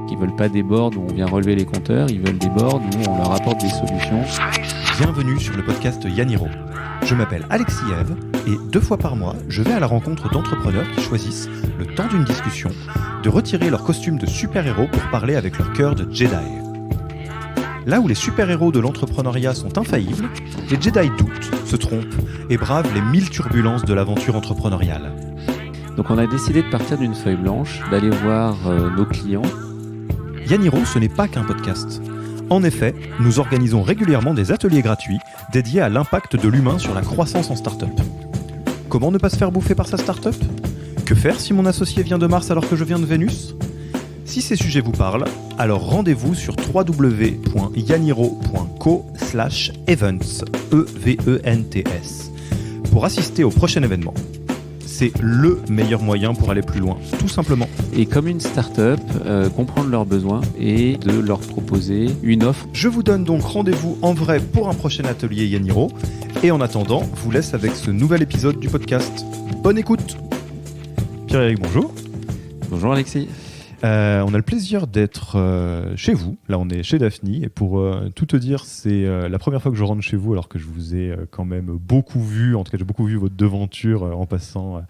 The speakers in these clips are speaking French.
Ils veulent pas des boards où on vient relever les compteurs, ils veulent des boards où on leur apporte des solutions. Bienvenue sur le podcast Yaniro. Je m'appelle Alexis Eve et 2 fois par mois, je vais à la rencontre d'entrepreneurs qui choisissent, le temps d'une discussion, de retirer leur costume de super-héros pour parler avec leur cœur de Jedi. Là où les super-héros de l'entrepreneuriat sont infaillibles, les Jedi doutent, se trompent et bravent les 1000 turbulences de l'aventure entrepreneuriale. Donc on a décidé de partir d'une feuille blanche, d'aller voir nos clients. Yaniro, ce n'est pas qu'un podcast. En effet, nous organisons régulièrement des ateliers gratuits dédiés à l'impact de l'humain sur la croissance en start-up. Comment ne pas se faire bouffer par sa start-up ? Que faire si mon associé vient de Mars alors que je viens de Vénus ? Si ces sujets vous parlent, alors rendez-vous sur www.yaniro.co/events EVENTS pour assister au prochain événement. C'est le meilleur moyen pour aller plus loin, tout simplement. Et comme une start-up, comprendre leurs besoins et de leur proposer une offre. Je vous donne donc rendez-vous en vrai pour un prochain atelier Yaniro. Et en attendant, vous laisse avec ce nouvel épisode du podcast. Bonne écoute. Pierre-Éric, bonjour. Bonjour Alexis. On a le plaisir d'être chez vous. Là, on est chez Daphni. Et pour tout te dire, c'est la première fois que je rentre chez vous, alors que je vous ai quand même beaucoup vu. En tout cas, j'ai beaucoup vu votre devanture en passant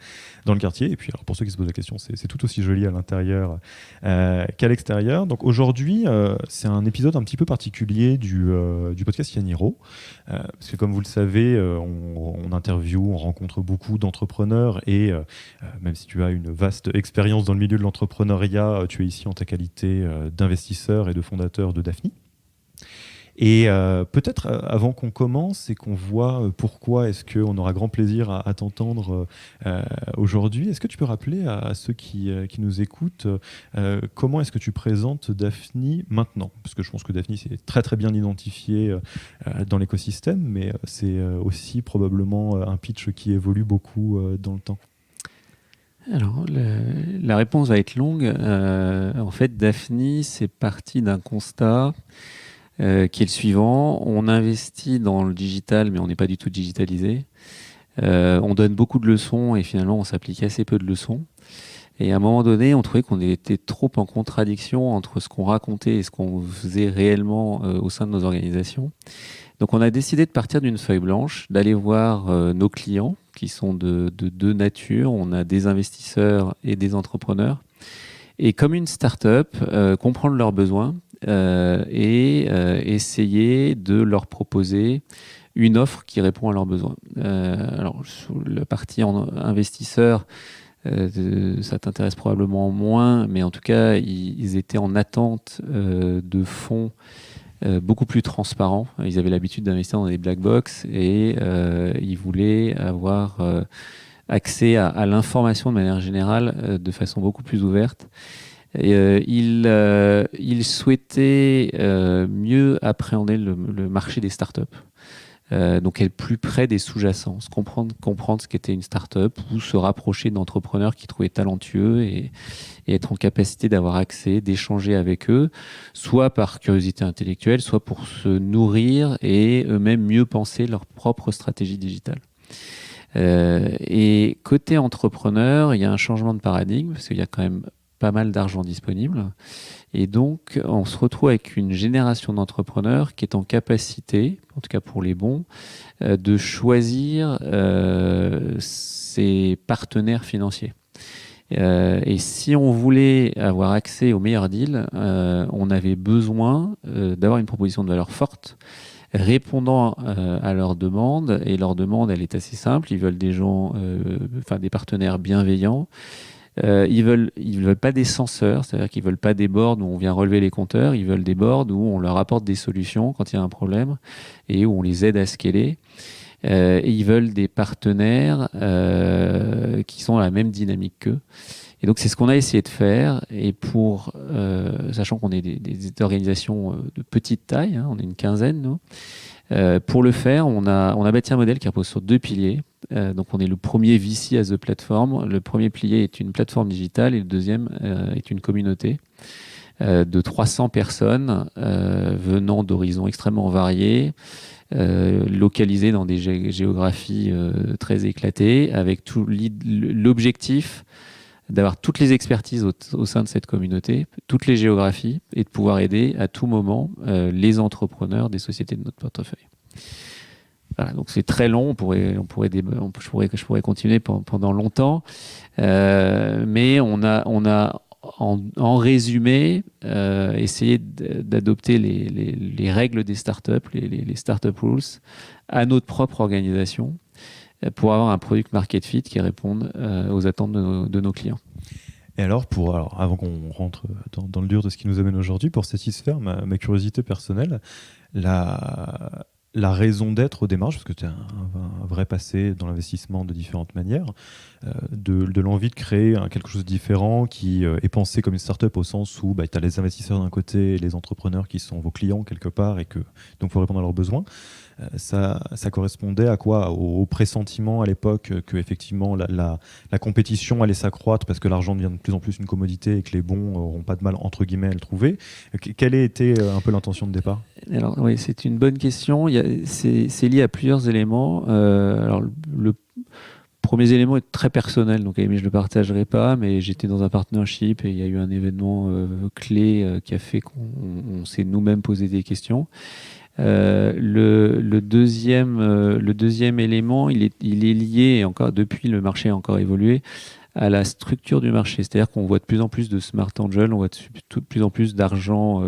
dans le quartier. Et puis, alors, pour ceux qui se posent la question, c'est tout aussi joli à l'intérieur qu'à l'extérieur. Donc aujourd'hui, c'est un épisode un petit peu particulier du podcast Yaniro. Parce que comme vous le savez, on interviewe, on rencontre beaucoup d'entrepreneurs. Et même si tu as une vaste expérience dans le milieu de l'entrepreneuriat, tu es ici en ta qualité d'investisseur et de fondateur de Daphni. Et peut-être avant qu'on commence et qu'on voit pourquoi est-ce qu'on aura grand plaisir à t'entendre aujourd'hui, est-ce que tu peux rappeler à ceux qui nous écoutent comment est-ce que tu présentes Daphni maintenant ? Parce que je pense que Daphni c'est très très bien identifié dans l'écosystème, mais c'est aussi probablement un pitch qui évolue beaucoup dans le temps. Alors, la réponse va être longue. En fait, Daphni, c'est parti d'un constat qui est le suivant. On investit dans le digital, mais on n'est pas du tout digitalisé. On donne beaucoup de leçons et finalement, on s'applique assez peu de leçons. Et à un moment donné, on trouvait qu'on était trop en contradiction entre ce qu'on racontait et ce qu'on faisait réellement au sein de nos organisations. Donc, on a décidé de partir d'une feuille blanche, d'aller voir nos clients, qui sont de deux natures. On a des investisseurs et des entrepreneurs. Et comme une start-up, comprendre leurs besoins et essayer de leur proposer une offre qui répond à leurs besoins. Alors, sur la partie investisseur, ça t'intéresse probablement moins, mais en tout cas, ils étaient en attente de fonds beaucoup plus transparents. Ils avaient l'habitude d'investir dans des black box et ils voulaient avoir accès à l'information de manière générale de façon beaucoup plus ouverte. Et, ils souhaitaient mieux appréhender le marché des startups. Donc être plus près des sous-jacents, comprendre ce qu'était une start-up ou se rapprocher d'entrepreneurs qui trouvaient talentueux et être en capacité d'avoir accès, d'échanger avec eux, soit par curiosité intellectuelle, soit pour se nourrir et eux-mêmes mieux penser leur propre stratégie digitale. Et côté entrepreneur, il y a un changement de paradigme parce qu'il y a quand même pas mal d'argent disponible. Et donc, on se retrouve avec une génération d'entrepreneurs qui est en capacité, en tout cas pour les bons, de choisir ses partenaires financiers. Et si on voulait avoir accès aux meilleurs deals, on avait besoin d'avoir une proposition de valeur forte, répondant à leurs demandes. Et leur demande, elle est assez simple. Ils veulent des gens, des partenaires bienveillants. Ils veulent pas des censeurs, c'est-à-dire qu'ils veulent pas des boards où on vient relever les compteurs. Ils veulent des boards où on leur apporte des solutions quand il y a un problème et où on les aide à scaler. Et ils veulent des partenaires qui sont à la même dynamique qu'eux. Et donc c'est ce qu'on a essayé de faire. Et sachant qu'on est des organisations de petite taille, on est une quinzaine, nous. Pour le faire, on a bâti un modèle qui repose sur 2 piliers. Donc on est le premier VC as a platform. Le premier pilier est une plateforme digitale et le deuxième est une communauté de 300 personnes venant d'horizons extrêmement variés, localisés dans des géographies très éclatées, avec tout l'objectif d'avoir toutes les expertises au sein de cette communauté, toutes les géographies, et de pouvoir aider à tout moment les entrepreneurs des sociétés de notre portefeuille. Voilà, donc c'est très long, je pourrais continuer pendant longtemps, mais on a en résumé essayé d'adopter les règles des startups, les startup rules, à notre propre organisation pour avoir un product market fit qui réponde aux attentes de nos clients. Et alors, avant qu'on rentre dans le dur de ce qui nous amène aujourd'hui, pour satisfaire ma curiosité personnelle, la raison d'être aux démarches, parce que tu as un vrai passé dans l'investissement de différentes manières, de l'envie de créer quelque chose de différent qui est pensé comme une start-up au sens où tu as les investisseurs d'un côté et les entrepreneurs qui sont vos clients quelque part et que donc faut répondre à leurs besoins. Ça correspondait à quoi? Au pressentiment à l'époque que effectivement la compétition allait s'accroître parce que l'argent devient de plus en plus une commodité et que les bons n'auront pas de mal entre guillemets à le trouver. Quelle a été un peu l'intention de départ? Alors oui, c'est une bonne question. C'est lié à plusieurs éléments. Alors le premier élément est très personnel, donc je ne le partagerai pas, mais j'étais dans un partnership et il y a eu un événement clé qui a fait qu'on s'est nous-mêmes posé des questions. Le deuxième élément, il est lié, et encore depuis le marché a encore évolué, à la structure du marché. C'est-à-dire qu'on voit de plus en plus de smart angels, on voit de plus en plus d'argent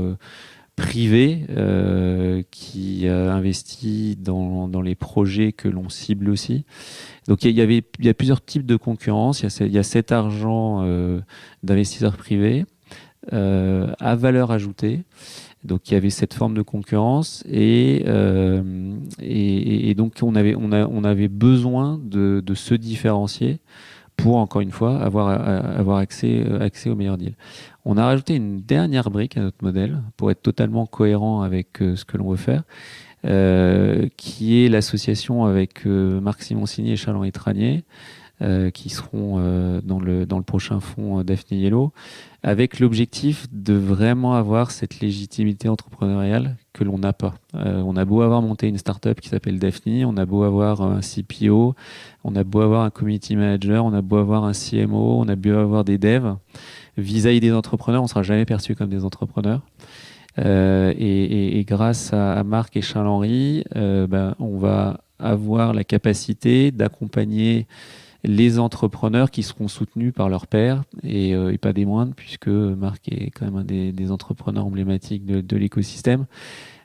privé qui investit dans les projets que l'on cible aussi. Donc il y a plusieurs types de concurrence. Il y a cet argent d'investisseurs privés à valeur ajoutée. Donc il y avait cette forme de concurrence et donc on avait besoin de se différencier pour, encore une fois, avoir accès aux meilleurs deals. On a rajouté une dernière brique à notre modèle pour être totalement cohérent avec ce que l'on veut faire, qui est l'association avec Marc Simoncini et Charles-Henri Tranier, qui seront dans le prochain fonds Daphne Yellow, avec l'objectif de vraiment avoir cette légitimité entrepreneuriale que l'on n'a pas. On a beau avoir monté une startup qui s'appelle Daphne, on a beau avoir un CPO, on a beau avoir un community manager, on a beau avoir un CMO, on a beau avoir des devs. Vis-à-vis des entrepreneurs, on ne sera jamais perçu comme des entrepreneurs. Et grâce à Marc et Charles-Henri, on va avoir la capacité d'accompagner les entrepreneurs qui seront soutenus par leurs pairs et pas des moindres, puisque Marc est quand même un des entrepreneurs emblématiques de l'écosystème.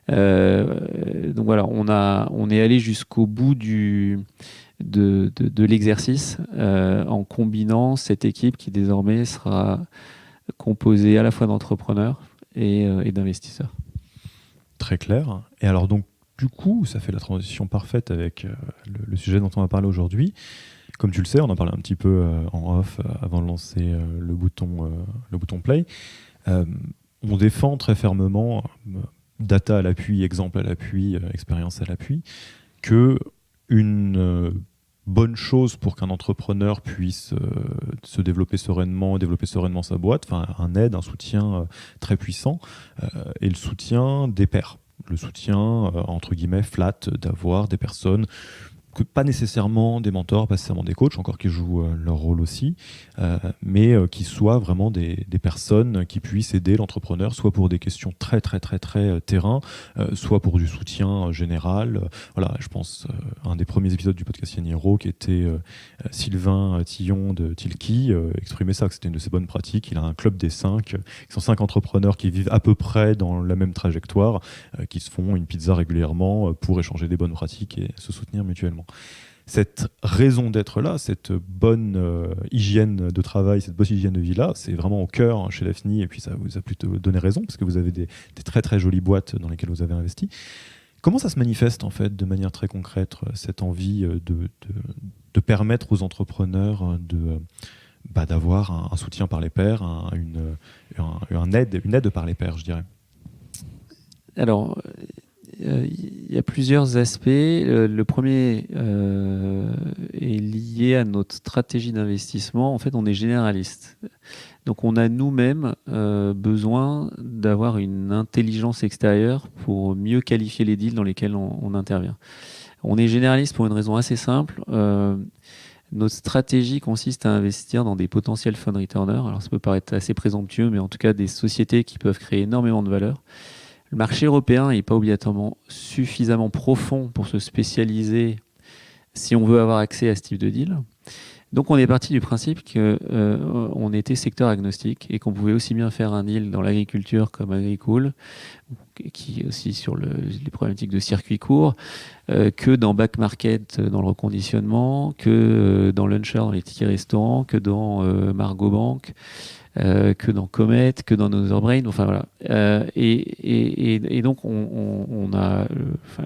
Donc voilà, on est allé jusqu'au bout de l'exercice en combinant cette équipe qui désormais sera composée à la fois d'entrepreneurs et d'investisseurs. Très clair. Et alors donc, du coup, ça fait la transition parfaite avec le sujet dont on va parler aujourd'hui. Comme tu le sais, on en parlait un petit peu en off avant de lancer le bouton play. On défend très fermement, data à l'appui, exemple à l'appui, expérience à l'appui, que une bonne chose pour qu'un entrepreneur puisse se développer sereinement sa boîte, enfin un aide, un soutien très puissant, et le soutien des pairs. Le soutien, entre guillemets, flat, d'avoir des personnes pas nécessairement des mentors, pas nécessairement des coachs, encore qui jouent leur rôle aussi, mais qui soient vraiment des personnes qui puissent aider l'entrepreneur, soit pour des questions très terrain, soit pour du soutien général. Voilà, je pense un des premiers épisodes du podcast Yaniro, qui était Sylvain Tillon de Tilki, exprimait ça, que c'était une de ses bonnes pratiques. Il a un club des 5, qui sont 5 entrepreneurs qui vivent à peu près dans la même trajectoire, qui se font une pizza régulièrement pour échanger des bonnes pratiques et se soutenir mutuellement. Cette raison d'être là, cette bonne hygiène de travail, cette bonne hygiène de vie là, c'est vraiment au cœur chez Daphne, et puis ça vous a plutôt donné raison parce que vous avez des très jolies boîtes dans lesquelles vous avez investi. Comment ça se manifeste en fait de manière très concrète, cette envie de permettre aux entrepreneurs d'avoir un soutien par les pairs, une aide par les pairs, je dirais? Alors, il y a plusieurs aspects. Le premier est lié à notre stratégie d'investissement. En fait, on est généraliste. Donc, on a nous-mêmes besoin d'avoir une intelligence extérieure pour mieux qualifier les deals dans lesquels on intervient. On est généraliste pour une raison assez simple. notre stratégie consiste à investir dans des potentiels fund returners. Alors ça peut paraître assez présomptueux, mais en tout cas des sociétés qui peuvent créer énormément de valeur. Le marché européen n'est pas obligatoirement suffisamment profond pour se spécialiser si on veut avoir accès à ce type de deal. Donc on est parti du principe qu'on était secteur agnostique et qu'on pouvait aussi bien faire un deal dans l'agriculture comme Agricool, qui est aussi sur les problématiques de circuit court, que dans Back Market, dans le reconditionnement, que dans Luncher, dans les tickets restaurants, que dans Margot Bank, que dans Comet, que dans Another Brain. Enfin voilà. Et donc on a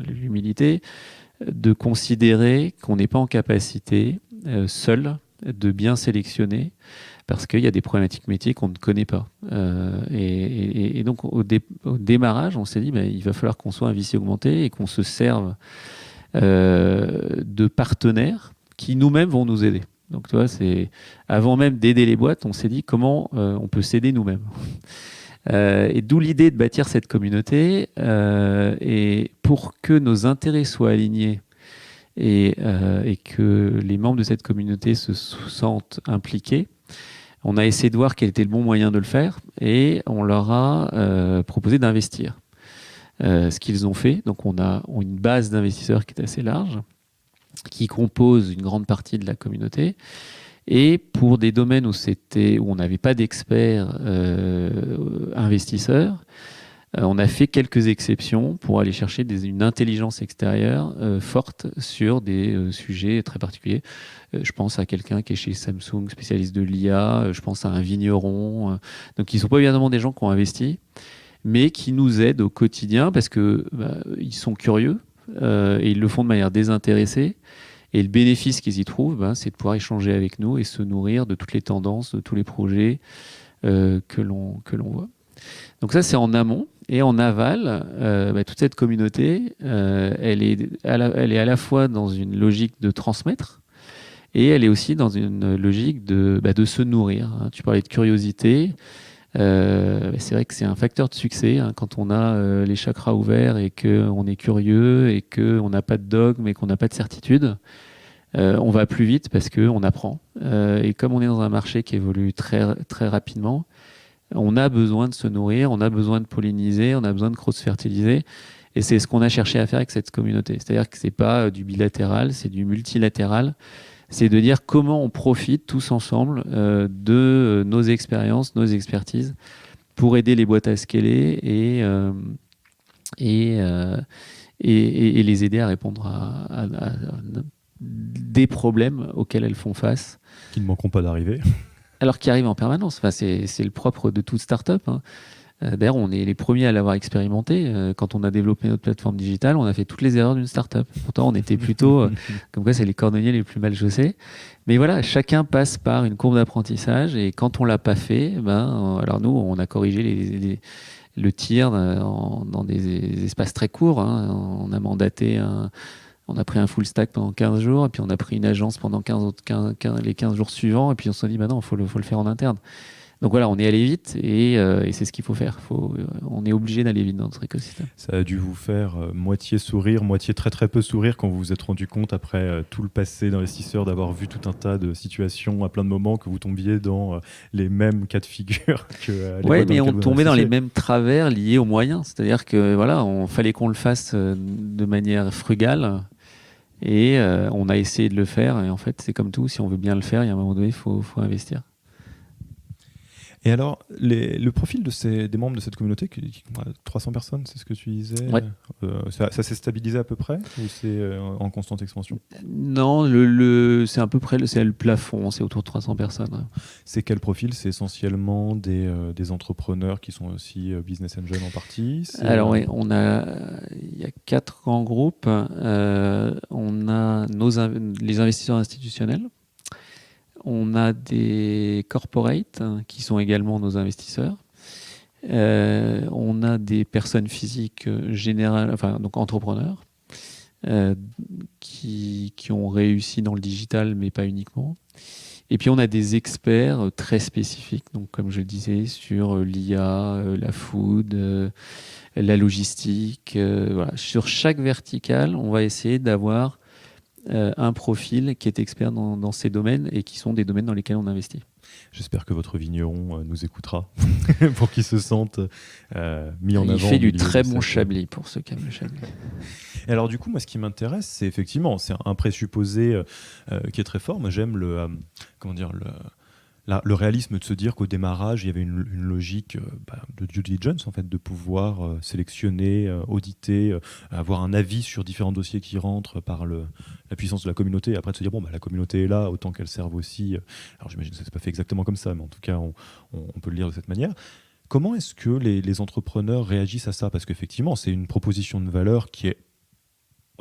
l'humilité de considérer qu'on n'est pas en capacité seul de bien sélectionner parce qu'il y a des problématiques métiers qu'on ne connaît pas. Et donc au démarrage, on s'est dit il va falloir qu'on soit un VC augmenté et qu'on se serve de partenaires qui nous-mêmes vont nous aider. Donc tu vois, c'est avant même d'aider les boîtes, on s'est dit comment on peut s'aider nous-mêmes. Et d'où l'idée de bâtir cette communauté et pour que nos intérêts soient alignés et que les membres de cette communauté se sentent impliqués, on a essayé de voir quel était le bon moyen de le faire et on leur a proposé d'investir. Ce qu'ils ont fait, donc on a une base d'investisseurs qui est assez large, qui compose une grande partie de la communauté. Et pour des domaines où on n'avait pas d'experts investisseurs, on a fait quelques exceptions pour aller chercher une intelligence extérieure forte sur des sujets très particuliers. Je pense à quelqu'un qui est chez Samsung, spécialiste de l'IA. Je pense à un vigneron. Donc, ils ne sont pas évidemment des gens qui ont investi, mais qui nous aident au quotidien parce qu'ils sont curieux et ils le font de manière désintéressée. Et le bénéfice qu'ils y trouvent, c'est de pouvoir échanger avec nous et se nourrir de toutes les tendances, de tous les projets que l'on voit. Donc ça, c'est en amont. Et en aval, toute cette communauté, elle est à la fois dans une logique de transmettre et elle est aussi dans une logique de se nourrir. Tu parlais de curiosité. C'est vrai que c'est un facteur de succès quand on a les chakras ouverts et qu'on est curieux et qu'on n'a pas de dogme et qu'on n'a pas de certitude. On va plus vite parce qu'on apprend. Et comme on est dans un marché qui évolue très, très rapidement, on a besoin de se nourrir, on a besoin de polliniser, on a besoin de cross-fertiliser. Et c'est ce qu'on a cherché à faire avec cette communauté. C'est-à-dire que ce n'est pas du bilatéral, c'est du multilatéral. C'est de dire comment on profite tous ensemble de nos expériences, nos expertises pour aider les boîtes à scaler et les aider à répondre à des problèmes auxquels elles font face. Qui ne manqueront pas d'arriver. Alors qui arrivent en permanence. Enfin, c'est le propre de toute start-up. D'ailleurs, on est les premiers à l'avoir expérimenté. Quand on a développé notre plateforme digitale, on a fait toutes les erreurs d'une start-up. Pourtant, on était plutôt, comme quoi c'est les cordonniers les plus mal chaussés. Mais voilà, chacun passe par une courbe d'apprentissage. Et quand on l'a pas fait, alors nous, on a corrigé le tir dans des espaces très courts. On a mandaté on a pris un full stack pendant 15 jours, et puis on a pris une agence pendant les 15 jours suivants, et puis on s'est dit, non, faut le faire en interne. Donc voilà, on est allé vite, et c'est ce qu'il faut faire. On est obligé d'aller vite dans notre écosystème. Ça a dû vous faire moitié sourire, moitié très très peu sourire quand vous vous êtes rendu compte, après tout le passé d'investisseur, d'avoir vu tout un tas de situations à plein de moments, que vous tombiez dans les mêmes cas de figure que Oui, mais on tombait dans les mêmes travers liés aux moyens. C'est-à-dire que voilà, fallait qu'on le fasse de manière frugale. Et on a essayé de le faire. Et en fait, c'est comme tout. Si on veut bien le faire, il y a un moment donné, il faut investir. Et alors, le profil des membres de cette communauté, 300 personnes, c'est ce que tu disais. Ouais. Ça s'est stabilisé à peu près ou c'est en constante expansion? Non, c'est à peu près le plafond, c'est autour de 300 personnes. C'est quel profil? C'est essentiellement des entrepreneurs qui sont aussi business angel en partie? Alors oui, il y a 4 grands groupes. On a les investisseurs institutionnels. On a des corporates qui sont également nos investisseurs. On a des personnes physiques générales, donc entrepreneurs, qui ont réussi dans le digital, mais pas uniquement. Et puis on a des experts très spécifiques, donc comme je le disais, sur l'IA, la food, la logistique. Voilà. Sur chaque verticale, on va essayer d'avoir un profil qui est expert dans ces domaines et qui sont des domaines dans lesquels on investit. J'espère que votre vigneron nous écoutera pour qu'il se sente mis en avant. Il fait du très bon chablis pour ceux qui aiment le chablis. Et alors du coup, moi, ce qui m'intéresse, c'est effectivement, c'est un présupposé qui est très fort. Moi, j'aime le réalisme de se dire qu'au démarrage, il y avait une logique de due diligence, en fait, de pouvoir sélectionner, auditer, avoir un avis sur différents dossiers qui rentrent par la puissance de la communauté, et après de se dire, bon, la communauté est là, autant qu'elle serve aussi. Alors j'imagine que ça ne s'est pas fait exactement comme ça, mais en tout cas, on peut le lire de cette manière. Comment est-ce que les entrepreneurs réagissent à ça? Parce qu'effectivement, c'est une proposition de valeur qui est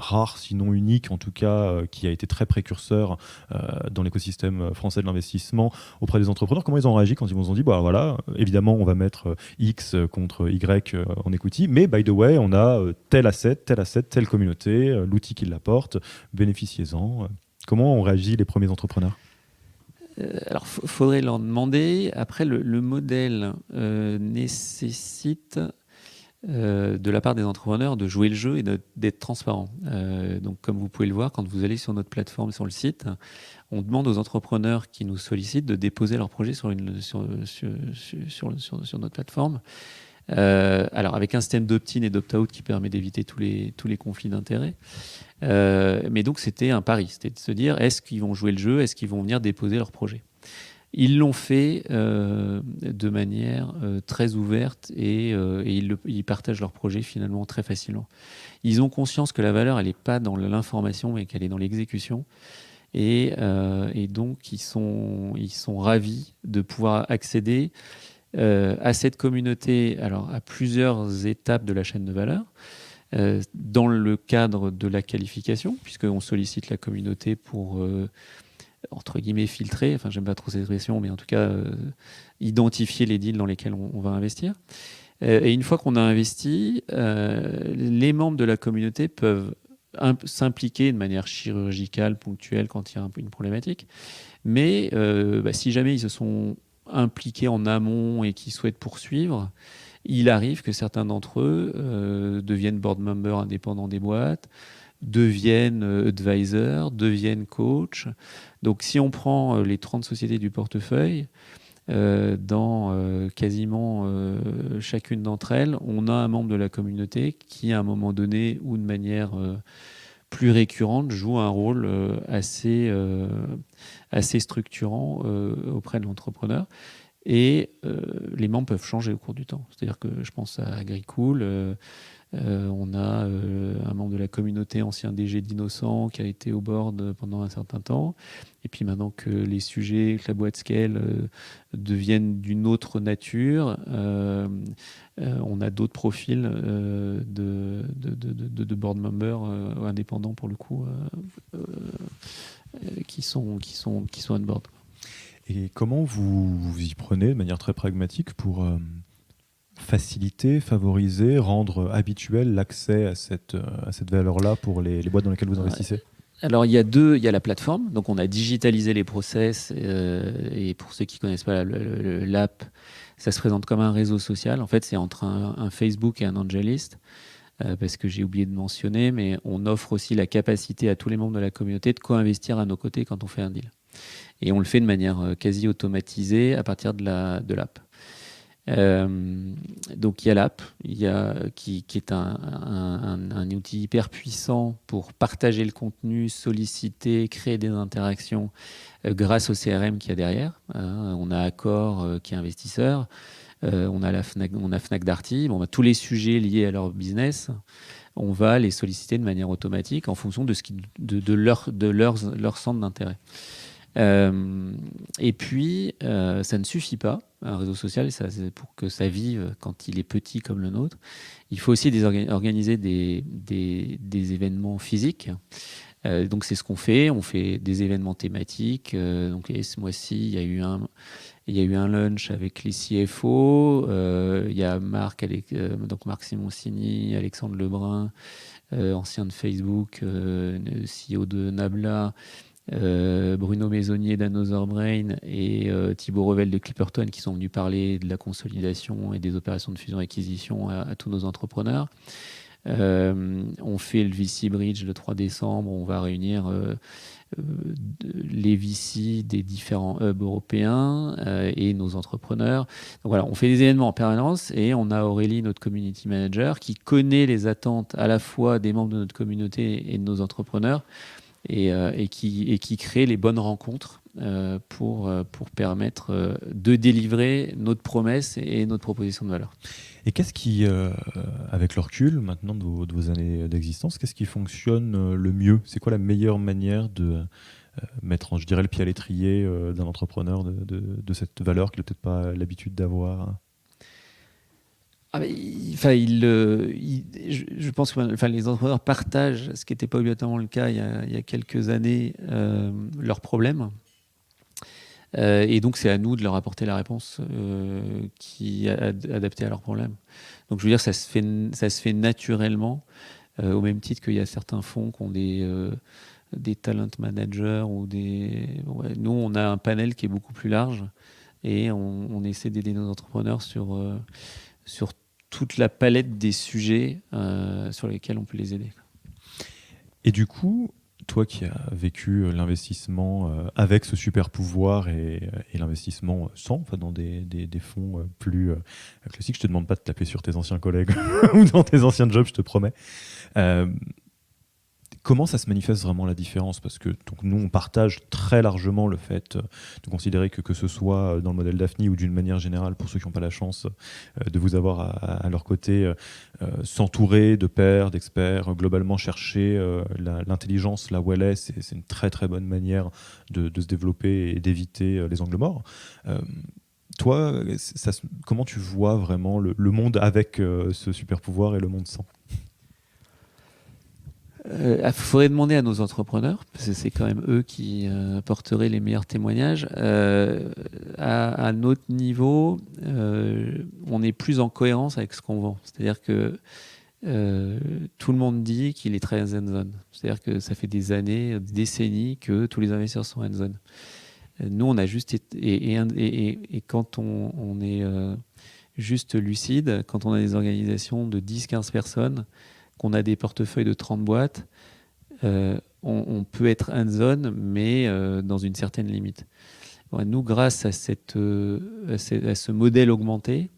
rare, sinon unique, en tout cas, qui a été très précurseur dans l'écosystème français de l'investissement auprès des entrepreneurs. Comment ils ont réagi quand ils vous ont dit, bah voilà, évidemment, on va mettre X contre Y en equity, mais by the way, on a tel asset, telle communauté, l'outil qui l'apporte, bénéficiez-en. Comment ont réagi les premiers entrepreneurs? Alors, faudrait leur demander. Après, le modèle nécessite de la part des entrepreneurs de jouer le jeu et d'être transparent. Donc, comme vous pouvez le voir, quand vous allez sur notre plateforme, sur le site, on demande aux entrepreneurs qui nous sollicitent de déposer leur projet sur notre plateforme. Alors, avec un système d'opt-in et d'opt-out qui permet d'éviter tous les conflits d'intérêts. Mais donc, c'était un pari. C'était de se dire, est-ce qu'ils vont jouer le jeu? Est-ce qu'ils vont venir déposer leur projet? Ils l'ont fait de manière très ouverte et ils partagent leur projet finalement très facilement. Ils ont conscience que la valeur, elle n'est pas dans l'information, mais qu'elle est dans l'exécution. Et donc, ils sont ravis de pouvoir accéder à cette communauté, alors à plusieurs étapes de la chaîne de valeur. Dans le cadre de la qualification, puisqu'on sollicite la communauté pour entre guillemets filtrer, enfin j'aime pas trop cette expression, mais en tout cas identifier les deals dans lesquels on va investir. Et une fois qu'on a investi, les membres de la communauté peuvent s'impliquer de manière chirurgicale, ponctuelle quand il y a une problématique. Mais si jamais ils se sont impliqués en amont et qu'ils souhaitent poursuivre, il arrive que certains d'entre eux deviennent board members indépendants des boîtes, deviennent advisors, deviennent coach. Donc si on prend les 30 sociétés du portefeuille, dans quasiment chacune d'entre elles, on a un membre de la communauté qui, à un moment donné ou de manière plus récurrente, joue un rôle assez structurant auprès de l'entrepreneur. Et les membres peuvent changer au cours du temps. C'est-à-dire que je pense à Agricool, on a un membre de la communauté, ancien DG d'Innocent, qui a été au board pendant un certain temps. Et puis maintenant que les sujets, que la boîte scale deviennent d'une autre nature, on a d'autres profils de board members indépendants pour le coup, qui sont on board. Et comment vous y prenez de manière très pragmatique pour faciliter, favoriser, rendre habituel l'accès à cette valeur-là pour les boîtes dans lesquelles vous investissez? Alors il y a la plateforme, donc on a digitalisé les process et pour ceux qui ne connaissent pas l'app, ça se présente comme un réseau social. En fait, c'est entre un Facebook et un AngelList, parce que j'ai oublié de mentionner, mais on offre aussi la capacité à tous les membres de la communauté de co-investir à nos côtés quand on fait un deal. Et on le fait de manière quasi automatisée à partir de l'app. Donc il y a l'app qui est un outil hyper puissant pour partager le contenu, solliciter, créer des interactions grâce au CRM qu'il y a derrière. On a Accor qui est investisseur, on a Fnac Darty. Tous les sujets liés à leur business, on va les solliciter de manière automatique en fonction de leur centre d'intérêt. Et puis, ça ne suffit pas, un réseau social, c'est pour que ça vive quand il est petit comme le nôtre. Il faut aussi organiser des événements physiques. Donc, c'est ce qu'on fait. On fait des événements thématiques. Donc, ce mois-ci, il y a eu un lunch avec les CFO. Il y a Marc Simoncini, Alexandre Lebrun, ancien de Facebook, CEO de Nabla, Bruno Maisonnier d'Another Brain et Thibaut Revel de Clipperton qui sont venus parler de la consolidation et des opérations de fusion-acquisition à tous nos entrepreneurs. On fait le VC Bridge le 3 décembre. On va réunir les VC des différents hubs européens et nos entrepreneurs. Donc voilà, on fait des événements en permanence et on a Aurélie, notre community manager, qui connaît les attentes à la fois des membres de notre communauté et de nos entrepreneurs et qui crée les bonnes rencontres pour permettre de délivrer notre promesse et notre proposition de valeur. Et qu'est-ce qui, avec le recul maintenant de vos années d'existence, qu'est-ce qui fonctionne le mieux? C'est quoi la meilleure manière de mettre, je dirais, le pied à l'étrier d'un entrepreneur de cette valeur qu'il n'a peut-être pas l'habitude d'avoir? Je pense que les entrepreneurs partagent, ce qui n'était pas obligatoirement le cas il y a quelques années, leurs problèmes. Et donc, c'est à nous de leur apporter la réponse qui est adaptée à leurs problèmes. Donc, je veux dire, ça se fait naturellement, au même titre qu'il y a certains fonds qui ont des talent managers ou nous, on a un panel qui est beaucoup plus large et on essaie d'aider nos entrepreneurs sur toute la palette des sujets sur lesquels on peut les aider. Et du coup, toi qui as vécu l'investissement avec ce super pouvoir et l'investissement sans, enfin, dans des fonds plus classiques, je te demande pas de taper sur tes anciens collègues ou dans tes anciens jobs, je te promets. Comment ça se manifeste vraiment la différence? Parce que donc, nous, on partage très largement le fait de considérer que ce soit dans le modèle Daphni ou d'une manière générale, pour ceux qui n'ont pas la chance de vous avoir à leur côté, s'entourer de pairs, d'experts, globalement chercher l'intelligence là où elle est, c'est une très très bonne manière de se développer et d'éviter les angles morts. Toi, comment tu vois vraiment le monde avec ce super pouvoir et le monde sans? Il faudrait demander à nos entrepreneurs, parce que c'est quand même eux qui apporteraient les meilleurs témoignages. À notre niveau, on est plus en cohérence avec ce qu'on vend. C'est-à-dire que tout le monde dit qu'il est très hands-on. C'est-à-dire que ça fait des années, des décennies que tous les investisseurs sont hands-on. Nous, on a juste été, et quand on est juste lucide, quand on a des organisations de 10-15 personnes, qu'on a des portefeuilles de 30 boîtes, on peut être hands-on, mais dans une certaine limite. Bon, nous, grâce à ce modèle augmenté,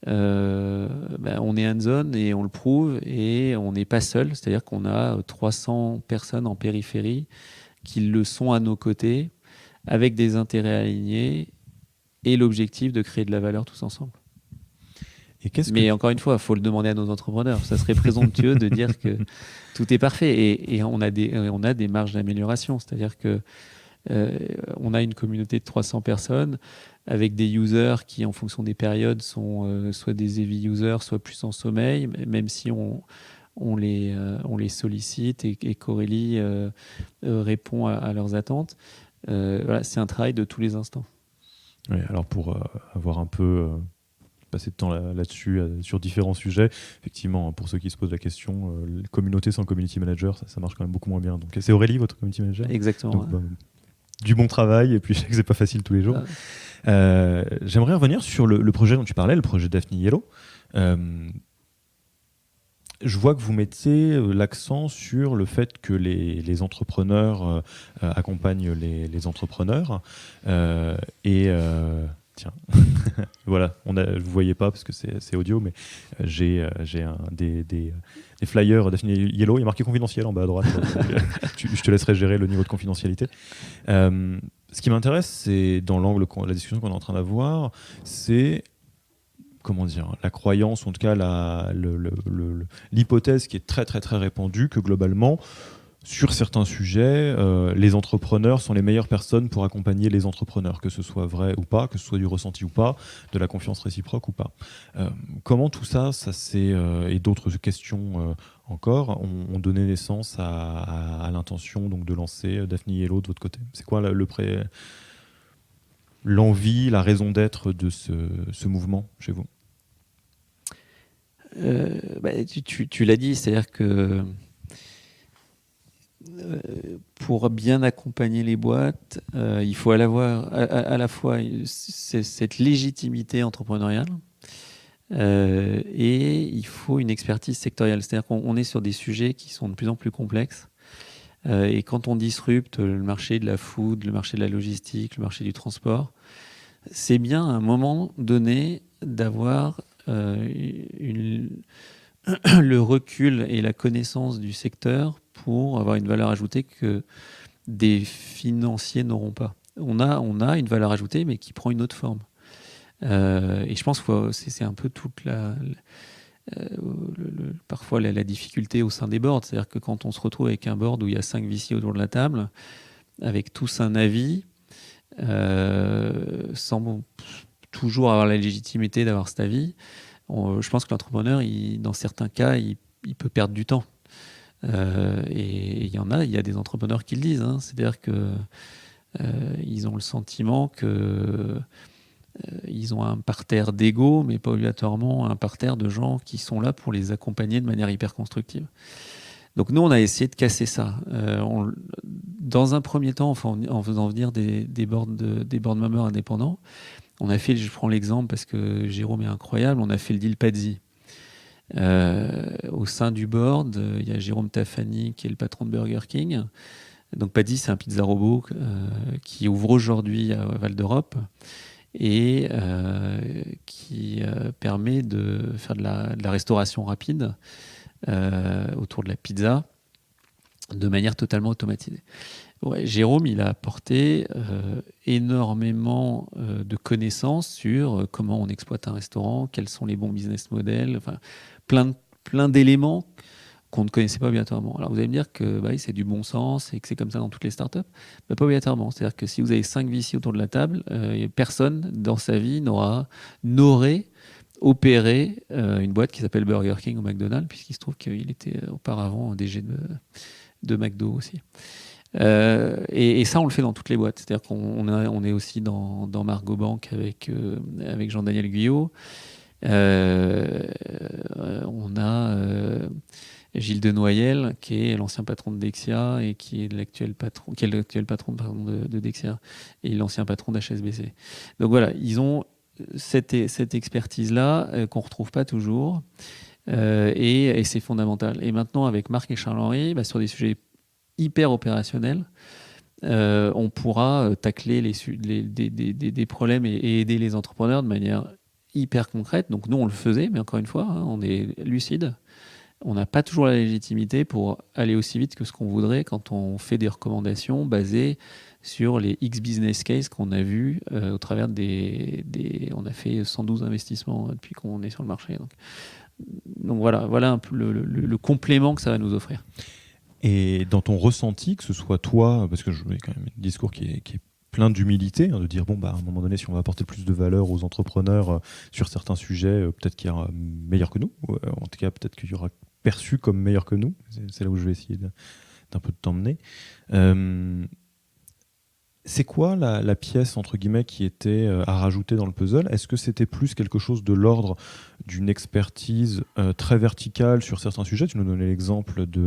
on est hands-on et on le prouve, et on n'est pas seul. C'est-à-dire qu'on a 300 personnes en périphérie qui le sont à nos côtés, avec des intérêts alignés et l'objectif de créer de la valeur tous ensemble. Mais encore une fois, il faut le demander à nos entrepreneurs. Ça serait présomptueux de dire que tout est parfait. Et on a des marges d'amélioration. C'est-à-dire que on a une communauté de 300 personnes avec des users qui, en fonction des périodes, sont soit des heavy users, soit plus en sommeil, même si on les sollicite et qu'Aurélie répond à leurs attentes. Voilà, c'est un travail de tous les instants. Oui, alors pour avoir un peu passer de temps là-dessus, sur différents sujets, effectivement, pour ceux qui se posent la question, communauté sans community manager, ça marche quand même beaucoup moins bien. Donc c'est Aurélie, votre community manager? Exactement. Donc, du bon travail, et puis je sais que c'est pas facile tous les jours. J'aimerais revenir sur le projet dont tu parlais, le projet Daphni Yellow. Je vois que vous mettez l'accent sur le fait que les entrepreneurs accompagnent les entrepreneurs. Tiens, voilà, vous ne voyez pas parce que c'est audio, mais j'ai des flyers Daphni Yellow. Il y a marqué confidentiel en bas à droite. Je te laisserai gérer le niveau de confidentialité. Ce qui m'intéresse, c'est dans l'angle, la discussion qu'on est en train d'avoir, c'est comment dire, la croyance, ou en tout cas l'hypothèse qui est très très très répandue que globalement, sur certains sujets, les entrepreneurs sont les meilleures personnes pour accompagner les entrepreneurs, que ce soit vrai ou pas, que ce soit du ressenti ou pas, de la confiance réciproque ou pas. Comment tout ça et d'autres questions encore, ont donné naissance à l'intention donc, de lancer Daphni Yellow de votre côté? C'est quoi l'envie, la raison d'être de ce mouvement chez vous? Tu l'as dit, c'est-à-dire que pour bien accompagner les boîtes, il faut à la fois cette légitimité entrepreneuriale, Et il faut une expertise sectorielle. C'est-à-dire qu'on est sur des sujets qui sont de plus en plus complexes. Et quand on disrupte le marché de la food, le marché de la logistique, le marché du transport, c'est bien à un moment donné d'avoir le recul et la connaissance du secteur pour avoir une valeur ajoutée que des financiers n'auront pas. On a une valeur ajoutée, mais qui prend une autre forme. Et je pense que c'est un peu toute parfois la difficulté au sein des boards. C'est-à-dire que quand on se retrouve avec un board où il y a 5 VC autour de la table, avec tous un avis, sans toujours avoir la légitimité d'avoir cet avis, je pense que l'entrepreneur, dans certains cas, il peut perdre du temps. Et il y a des entrepreneurs qui le disent. Hein. C'est-à-dire que ils ont le sentiment que ils ont un parterre d'ego, mais pas obligatoirement un parterre de gens qui sont là pour les accompagner de manière hyper constructive. Donc nous, on a essayé de casser ça. Dans un premier temps, en faisant venir des board members indépendants, je prends l'exemple parce que Jérôme est incroyable, on a fait le deal Pazzi. Au sein du board, il y a Jérôme Tafani qui est le patron de Burger King. Donc Pazzi, c'est un pizza robot qui ouvre aujourd'hui à Val d'Europe et qui permet de faire de la restauration rapide autour de la pizza de manière totalement automatisée. Ouais, Jérôme, il a apporté énormément de connaissances sur comment on exploite un restaurant, quels sont les bons business models, enfin, plein d'éléments qu'on ne connaissait pas obligatoirement. Alors vous allez me dire que c'est du bon sens et que c'est comme ça dans toutes les startups. Pas obligatoirement. C'est-à-dire que si vous avez 5 VC autour de la table, personne dans sa vie n'aurait opéré une boîte qui s'appelle Burger King ou McDonald's, puisqu'il se trouve qu'il était auparavant DG de McDo aussi. Et ça, on le fait dans toutes les boîtes. C'est-à-dire qu'on est aussi dans Margot Bank avec Jean-Daniel Guyot. On a Gilles Denoyel, qui est l'ancien patron de Dexia et qui est l'actuel patron de Dexia et l'ancien patron d'HSBC. Donc voilà, ils ont cette expertise-là qu'on ne retrouve pas toujours et c'est fondamental. Et maintenant, avec Marc et Charles-Henri, sur des sujets hyper opérationnels, on pourra tacler des problèmes et aider les entrepreneurs de manière hyper concrète. Donc nous, on le faisait, mais encore une fois, on est lucide. On n'a pas toujours la légitimité pour aller aussi vite que ce qu'on voudrait quand on fait des recommandations basées sur les X business case qu'on a vus au travers on a fait 112 investissements depuis qu'on est sur le marché. Donc voilà un peu le complément que ça va nous offrir. Et dans ton ressenti, que ce soit toi, parce que je mets quand même un discours qui est plein d'humilité, de dire à un moment donné, si on va apporter plus de valeur aux entrepreneurs sur certains sujets, peut-être qu'il y aura meilleur que nous, ou en tout cas peut-être qu'il y aura perçu comme meilleur que nous. C'est là où je vais essayer d'un peu de t'emmener. C'est quoi la pièce, entre guillemets, qui était à rajouter dans le puzzle ? Est-ce que c'était plus quelque chose de l'ordre d'une expertise très verticale sur certains sujets ? Tu nous donnais l'exemple du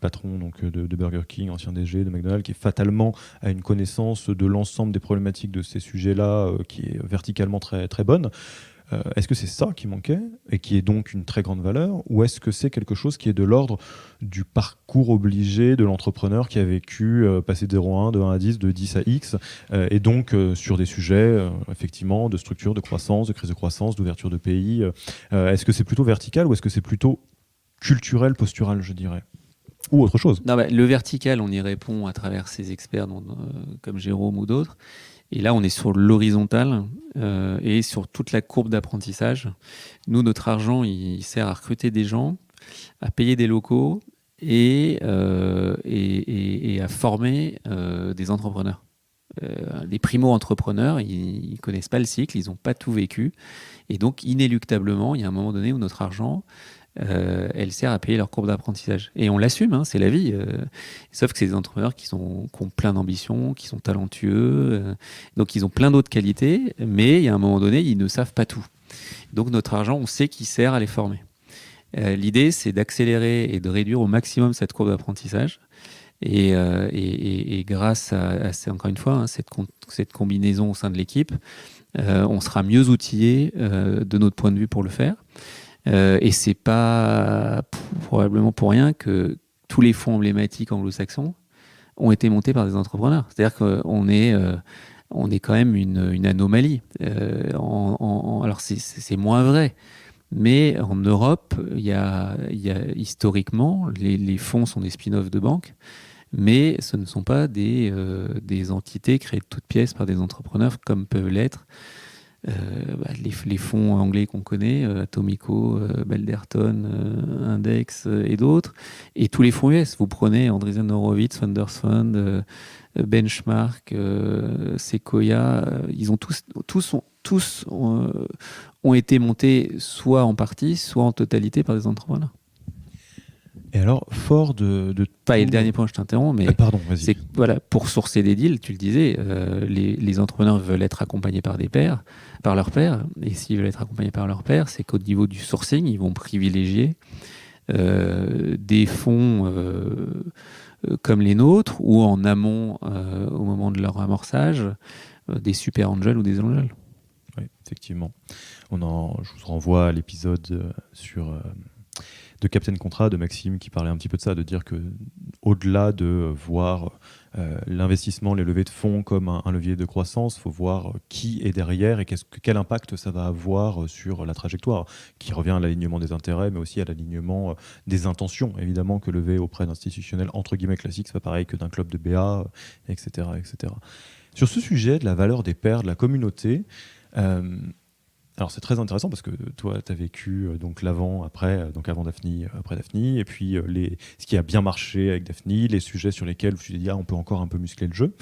patron donc, de Burger King, ancien DG de McDonald's, qui fatalement a une connaissance de l'ensemble des problématiques de ces sujets-là qui est verticalement très, très bonne. Est-ce que c'est ça qui manquait et qui est donc une très grande valeur, ou est-ce que c'est quelque chose qui est de l'ordre du parcours obligé de l'entrepreneur qui a vécu passer de 0 à 1, de 1 à 10, de 10 à X, et donc sur des sujets effectivement de structure, de croissance, de crise de croissance, d'ouverture de pays. Est-ce que c'est plutôt vertical ou est-ce que c'est plutôt culturel, postural, je dirais, ou autre chose ? Non, le vertical, on y répond à travers ces experts comme Jérôme ou d'autres. Et là, on est sur l'horizontal et sur toute la courbe d'apprentissage. Nous, notre argent, il sert à recruter des gens, à payer des locaux et à former des entrepreneurs. Les primo-entrepreneurs, ils ne connaissent pas le cycle, ils n'ont pas tout vécu. Et donc, inéluctablement, il y a un moment donné où notre argent, elle sert à payer leur courbe d'apprentissage. Et on l'assume, c'est la vie. Sauf que c'est des entrepreneurs qui ont plein d'ambition, qui sont talentueux, donc ils ont plein d'autres qualités, mais il y a un moment donné, ils ne savent pas tout. Donc notre argent, on sait qu'il sert à les former. L'idée, c'est d'accélérer et de réduire au maximum cette courbe d'apprentissage Et grâce encore une fois, hein, cette combinaison au sein de l'équipe, on sera mieux outillé de notre point de vue pour le faire. Et c'est pas probablement pour rien que tous les fonds emblématiques anglo-saxons ont été montés par des entrepreneurs. C'est-à-dire qu'on est quand même une anomalie. Alors c'est moins vrai, mais en Europe, il y a historiquement, les fonds sont des spin-offs de banques, mais ce ne sont pas des entités créées de toutes pièces par des entrepreneurs comme peuvent l'être les fonds anglais qu'on connaît, Atomico, Belderton, Index et d'autres, et tous les fonds US. Vous prenez Andreessen Horowitz, Funders Fund, Benchmark, Sequoia, ils ont tous ont été montés soit en partie, soit en totalité par des entrepreneurs. Et alors, fort de Pas, et le dernier point, je t'interromps, mais pardon, vas-y. c'est voilà, pour sourcer des deals, tu le disais, les entrepreneurs veulent être accompagnés par leurs pairs, et s'ils veulent être accompagnés par leurs pairs, c'est qu'au niveau du sourcing, ils vont privilégier des fonds comme les nôtres, ou en amont, au moment de leur amorçage, des super angels ou des angels. Oui, effectivement. Je vous renvoie à l'épisode de Captain Contrat de Maxime qui parlait un petit peu de ça, de dire que au-delà de voir l'investissement, les levées de fonds comme un levier de croissance, il faut voir qui est derrière et quel impact ça va avoir sur la trajectoire, qui revient à l'alignement des intérêts, mais aussi à l'alignement des intentions, évidemment, que lever auprès d'institutionnels entre guillemets classiques, c'est pas pareil que d'un club de BA, etc., etc. Sur ce sujet de la valeur des pairs, de la communauté, alors c'est très intéressant parce que toi, tu as vécu donc l'avant, après, donc avant Daphni, après Daphni, et puis ce qui a bien marché avec Daphni, les sujets sur lesquels tu t'es dit on peut encore un peu muscler le jeu.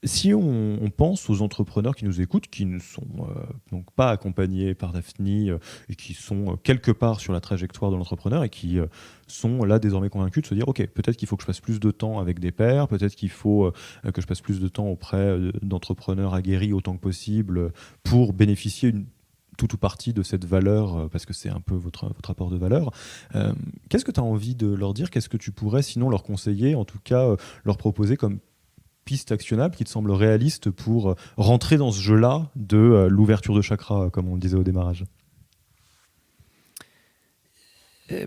Si on pense aux entrepreneurs qui nous écoutent, qui ne sont donc pas accompagnés par Daphni et qui sont quelque part sur la trajectoire de l'entrepreneur et qui sont là désormais convaincus de se dire ok, peut-être qu'il faut que je passe plus de temps avec des pairs, peut-être qu'il faut que je passe plus de temps auprès d'entrepreneurs aguerris autant que possible pour bénéficier tout ou partie de cette valeur, parce que c'est un peu votre apport de valeur. Qu'est-ce que tu as envie de leur dire? Qu'est-ce que tu pourrais sinon leur conseiller, en tout cas leur proposer comme piste actionnable qui te semble réaliste pour rentrer dans ce jeu-là de l'ouverture de chakra, comme on le disait au démarrage? Je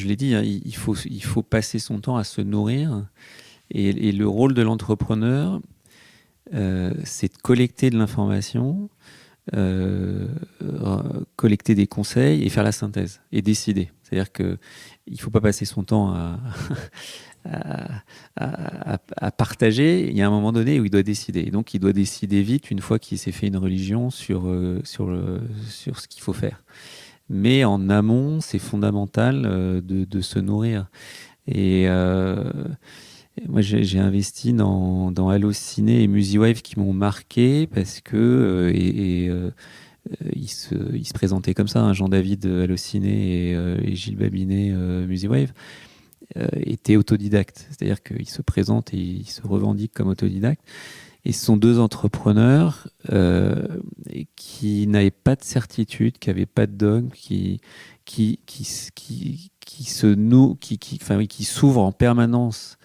l'ai dit, hein, il faut passer son temps à se nourrir. Et le rôle de l'entrepreneur, c'est de collecter de l'information, collecter des conseils et faire la synthèse et décider. C'est-à-dire qu'il ne faut pas passer son temps à partager. Il y a un moment donné où il doit décider. Et donc, il doit décider vite une fois qu'il s'est fait une religion sur ce qu'il faut faire. Mais en amont, c'est fondamental de se nourrir. Et moi, j'ai investi dans Allociné et Musiwave qui m'ont marqué parce que ils se présentaient comme ça, hein, Jean-David Allociné et Gilles Babinet Musiwave étaient autodidactes. C'est-à-dire qu'ils se présentent et ils se revendiquent comme autodidactes. Et ce sont deux entrepreneurs qui n'avaient pas de certitude, qui n'avaient pas de dogme, qui s'ouvrent en permanence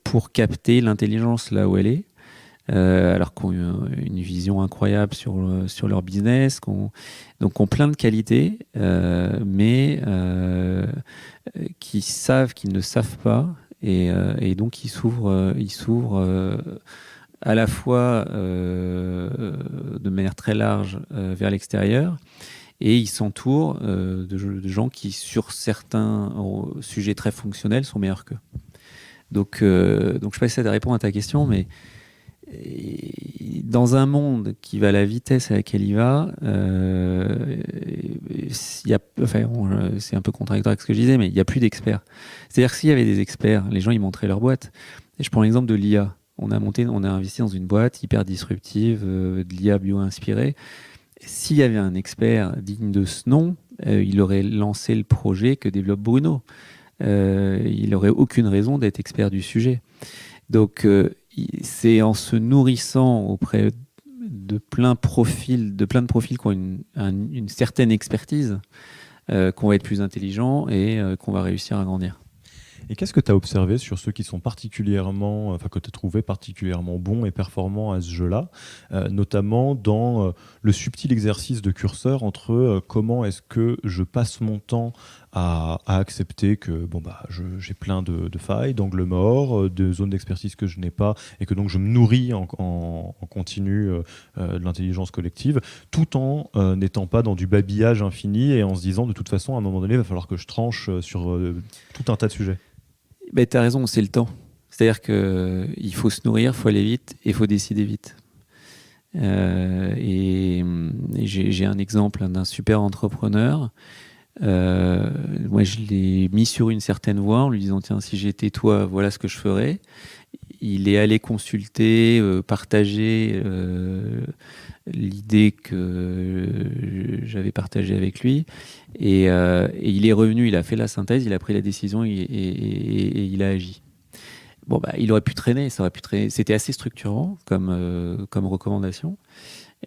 pour capter l'intelligence là où elle est, alors qu'ils ont une vision incroyable sur leur business, donc ont plein de qualités, mais qui savent qu'ils ne savent pas, et donc ils s'ouvrent à la fois de manière très large vers l'extérieur, et ils s'entourent de gens qui, sur certains sujets très fonctionnels, sont meilleurs qu'eux. Donc je ne sais pas si ça répond à ta question, mais dans un monde qui va à la vitesse à laquelle il va, c'est un peu contradictoire avec ce que je disais, mais il n'y a plus d'experts. C'est-à-dire que s'il y avait des experts, les gens ils montraient leur boîte. Et je prends l'exemple de l'IA. On a investi dans une boîte hyper disruptive, de l'IA bio-inspirée. S'il y avait un expert digne de ce nom, il aurait lancé le projet que développe Bruno. Il n'aurait aucune raison d'être expert du sujet. Donc, c'est en se nourrissant auprès de plein de profils qui ont une certaine expertise, qu'on va être plus intelligent et qu'on va réussir à grandir. Et qu'est-ce que tu as observé sur ceux qui sont que tu as trouvé particulièrement bons et performants à ce jeu-là, notamment dans le subtil exercice de curseur entre comment est-ce que je passe mon temps à accepter que j'ai plein de failles, d'angles morts, de zones d'expertise que je n'ai pas, et que donc je me nourris en continu de l'intelligence collective, tout en n'étant pas dans du babillage infini et en se disant de toute façon à un moment donné il va falloir que je tranche sur tout un tas de sujets. Ben, tu as raison, c'est le temps. C'est-à-dire qu'il faut se nourrir, il faut aller vite et il faut décider vite. Et j'ai un exemple d'un super entrepreneur. Moi, je l'ai mis sur une certaine voie en lui disant tiens, si j'étais toi, voilà ce que je ferais. Il est allé consulter, partager l'idée que j'avais partagée avec lui. Et il est revenu, il a fait la synthèse, il a pris la décision et il a agi. Bon, bah, il aurait pu traîner, ça aurait pu traîner. C'était assez structurant comme recommandation.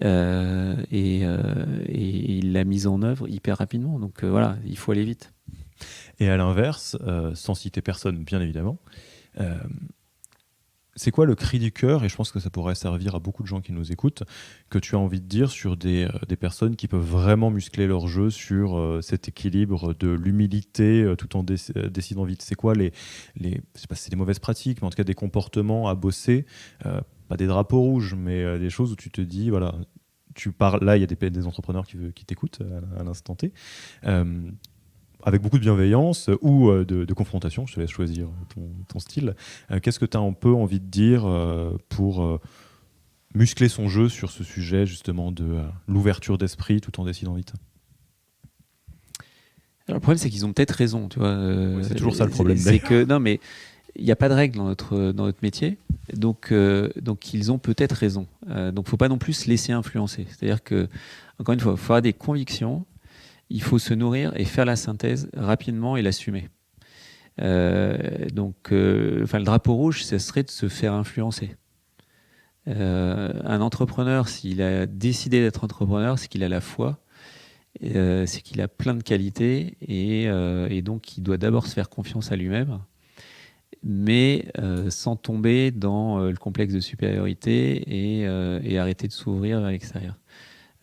Et il l'a mise en œuvre hyper rapidement. Donc voilà, il faut aller vite. Et à l'inverse, sans citer personne, bien évidemment, c'est quoi le cri du cœur, et je pense que ça pourrait servir à beaucoup de gens qui nous écoutent, que tu as envie de dire sur des personnes qui peuvent vraiment muscler leur jeu sur cet équilibre de l'humilité tout en décidant vite. C'est quoi je sais pas si c'est des mauvaises pratiques, mais en tout cas des comportements à bosser, pas des drapeaux rouges, mais des choses où tu te dis, voilà, tu parles, là il y a des entrepreneurs qui t'écoutent à l'instant T, avec beaucoup de bienveillance ou de confrontation, je te laisse choisir ton style. Qu'est-ce que tu as un peu envie de dire pour muscler son jeu sur ce sujet justement de l'ouverture d'esprit tout en décidant vite? Alors, le problème, c'est qu'ils ont peut-être raison. Tu vois, c'est toujours ça le problème. C'est que, non, mais il n'y a pas de règle dans notre métier. Donc ils ont peut-être raison. Donc, il ne faut pas non plus se laisser influencer. C'est-à-dire que, encore une fois, il faut avoir des convictions. Il faut se nourrir et faire la synthèse rapidement et l'assumer. Le drapeau rouge, ce serait de se faire influencer. Un entrepreneur, s'il a décidé d'être entrepreneur, c'est qu'il a la foi, c'est qu'il a plein de qualités et donc il doit d'abord se faire confiance à lui-même, mais sans tomber dans le complexe de supériorité et arrêter de s'ouvrir vers l'extérieur.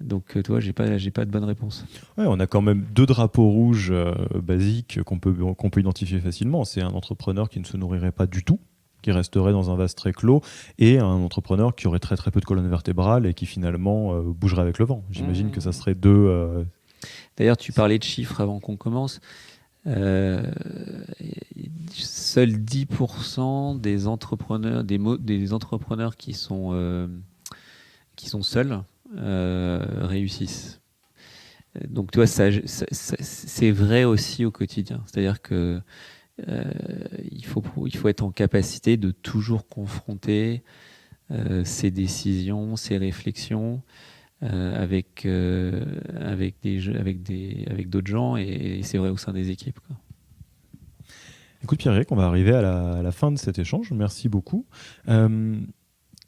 Donc, toi, j'ai pas de bonne réponse. Ouais, on a quand même 2 drapeaux rouges basiques qu'on peut identifier facilement. C'est un entrepreneur qui ne se nourrirait pas du tout, qui resterait dans un vase très clos, et un entrepreneur qui aurait très très peu de colonne vertébrale et qui finalement bougerait avec le vent. J'imagine que ça serait 2... D'ailleurs, tu parlais de chiffres avant qu'on commence. Seuls 10% des entrepreneurs, des entrepreneurs qui sont seuls réussissent. Donc, tu vois, c'est vrai aussi au quotidien. C'est-à-dire que il faut être en capacité de toujours confronter ses décisions, ses réflexions avec d'autres gens, et c'est vrai au sein des équipes, quoi. Écoute Pierre-Éric, on va arriver à la fin de cet échange. Merci beaucoup.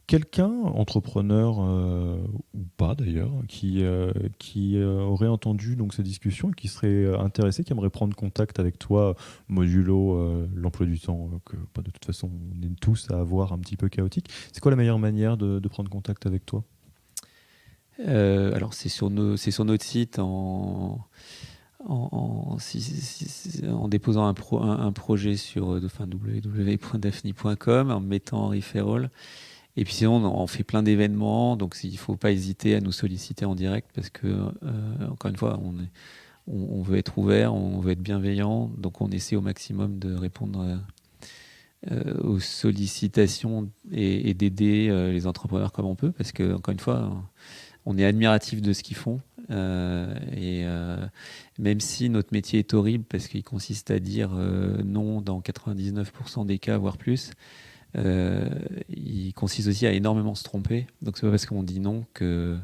Quelqu'un, entrepreneur ou pas d'ailleurs, qui aurait entendu donc cette discussion et qui serait intéressé, qui aimerait prendre contact avec toi, modulo l'emploi du temps, que de toute façon on est tous à avoir un petit peu chaotique. C'est quoi la meilleure manière de prendre contact avec toi ? Alors c'est sur notre site en déposant un projet sur www.daphni.com, en mettant Henri Ferrol. Et puis sinon, on fait plein d'événements, donc il ne faut pas hésiter à nous solliciter en direct parce que, encore une fois, on veut être ouvert, on veut être bienveillant, donc on essaie au maximum de répondre aux sollicitations et d'aider les entrepreneurs comme on peut, parce que, encore une fois, on est admiratif de ce qu'ils font. Même si notre métier est horrible parce qu'il consiste à dire non dans 99% des cas, voire plus, il consiste aussi à énormément se tromper. Donc c'est pas parce qu'on dit non que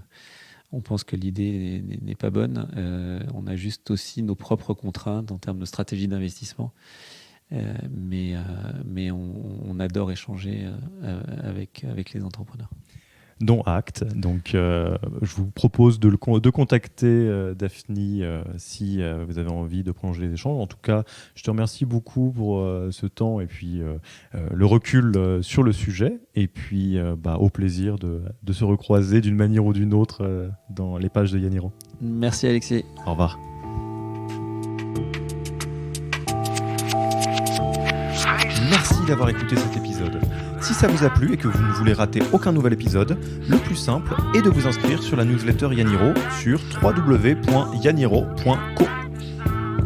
on pense que l'idée n'est pas bonne. On a juste aussi nos propres contraintes en termes de stratégie d'investissement. Mais on adore échanger avec les entrepreneurs. dont acte. Donc, je vous propose de contacter Daphni si vous avez envie de prolonger les échanges. En tout cas, je te remercie beaucoup pour ce temps et puis le recul sur le sujet. Et puis, au plaisir de se recroiser d'une manière ou d'une autre dans les pages de Yaniro. Merci Alexis. Au revoir. Merci d'avoir écouté cet épisode. Si ça vous a plu et que vous ne voulez rater aucun nouvel épisode, le plus simple est de vous inscrire sur la newsletter Yaniro sur www.yaniro.co.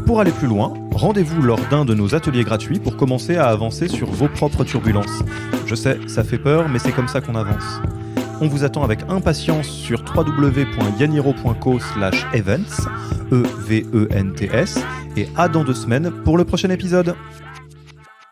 Pour aller plus loin, rendez-vous lors d'un de nos ateliers gratuits pour commencer à avancer sur vos propres turbulences. Je sais, ça fait peur, mais c'est comme ça qu'on avance. On vous attend avec impatience sur www.yaniro.co/events, EVENTS, et à dans 2 semaines pour le prochain épisode.